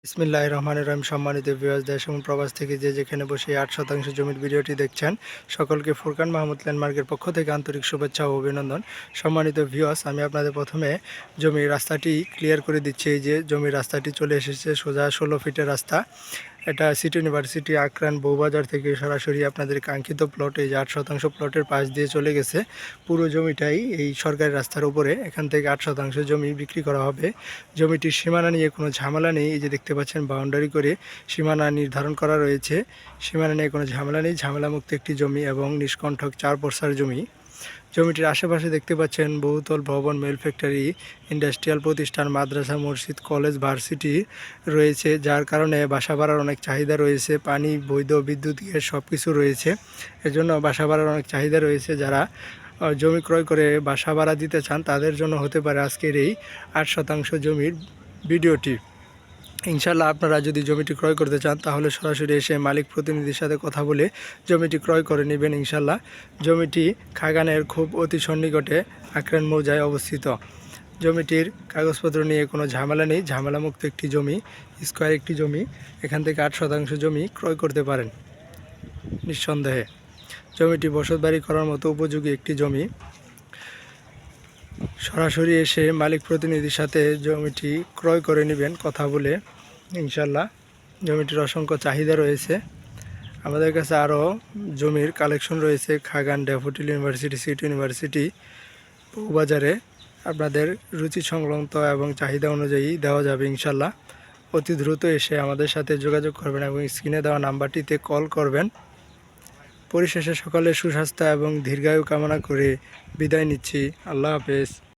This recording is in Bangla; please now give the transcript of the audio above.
বিসমিল্লাহির রহমানির রহিম। সম্মানিত ভিউয়ার্স, দেশ এবং প্রবাস থেকে যে যেখানে বসে 8 শতাংশ জমির ভিডিওটি দেখছেন, সকলকে ফুরকান মাহমুদ ল্যান্ডমার্কের পক্ষ থেকে আন্তরিক শুভেচ্ছা ও অভিনন্দন। সম্মানিত ভিউয়ার্স, আমি আপনাদের প্রথমে জমির রাস্তাটি ক্লিয়ার করে দিচ্ছি। এই যে জমির রাস্তাটি চলে এসেছে, সোজা 16 ফিটের রাস্তা। এটা সিটি ইউনিভার্সিটি আক্রান বউবাজার থেকে সরাসরি আপনাদের কাঙ্ক্ষিত প্লট, এই যে 8 শতাংশ প্লটের পাশ দিয়ে চলে গেছে। পুরো জমিটাই এই সরকারি রাস্তার উপরে। এখান থেকে 8 শতাংশ জমি বিক্রি করা হবে। জমিটির সীমানা নিয়ে কোনো ঝামেলা নেই। এই যে দেখতে পাচ্ছেন, বাউন্ডারি করে সীমানা নির্ধারণ করা রয়েছে। সীমানা নিয়ে কোনো ঝামেলা নেই। ঝামেলামুক্ত একটি জমি এবং নিষ্কণ্ঠক 4 পরসার জমি। জমিটির আশেপাশে দেখতে পাচ্ছেন বহুতল ভবন, মেল ফ্যাক্টরি, ইন্ডাস্ট্রিয়াল প্রতিষ্ঠান, মাদ্রাসা, মসজিদ, কলেজ, ভার্সিটি রয়েছে, যার কারণে বাসা ভাড়ার অনেক চাহিদা রয়েছে। পানি, বৈধ বিদ্যুৎ, গ্যাস সব কিছু রয়েছে। এজন্য বাসা ভাড়ার অনেক চাহিদা রয়েছে। যারা জমি ক্রয় করে বাসা ভাড়া দিতে চান, তাদের জন্য হতে পারে আজকের এই 8 শতাংশ জমির ভিডিওটি। ইনশাল্লাহ আপনারা যদি জমিটি ক্রয় করতে চান, তাহলে সরাসরি এসে মালিক প্রতিনিধির সাথে কথা বলে জমিটি ক্রয় করে নেবেন ইনশাল্লাহ। জমিটি খাগানের খুব অতি সন্নিকটে আক্রান মৌজায় অবস্থিত। জমিটির কাগজপত্র নিয়ে কোনো ঝামেলা নেই। ঝামেলামুক্ত একটি জমি, স্কোয়ার একটি জমি। এখান থেকে 8 শতাংশ জমি ক্রয় করতে পারেন নিঃসন্দেহে। জমিটি বসতবাড়ি করার মতো উপযোগী একটি জমি। সরাসরি এসে মালিক প্রতিনিধির সাথে জমিটি ক্রয় করে নেবেন কথা বলে ইনশাল্লাহ। জমিটির অসংখ্য চাহিদা রয়েছে। আমাদের কাছে আরও জমির কালেকশন রয়েছে Khagan, daffodil university, city university, বউবাজারে। আপনাদের রুচি সংলগ্ন এবং চাহিদা অনুযায়ী দেওয়া যাবে ইনশাল্লাহ। অতি দ্রুত এসে আমাদের সাথে যোগাযোগ করবেন এবং স্ক্রিনে দেওয়া নাম্বারটিতে কল করবেন। পরিশেষে সকলের সুস্বাস্থ্য এবং দীর্ঘায়ু কামনা করে বিদায় নিচ্ছি। আল্লাহ হাফেজ।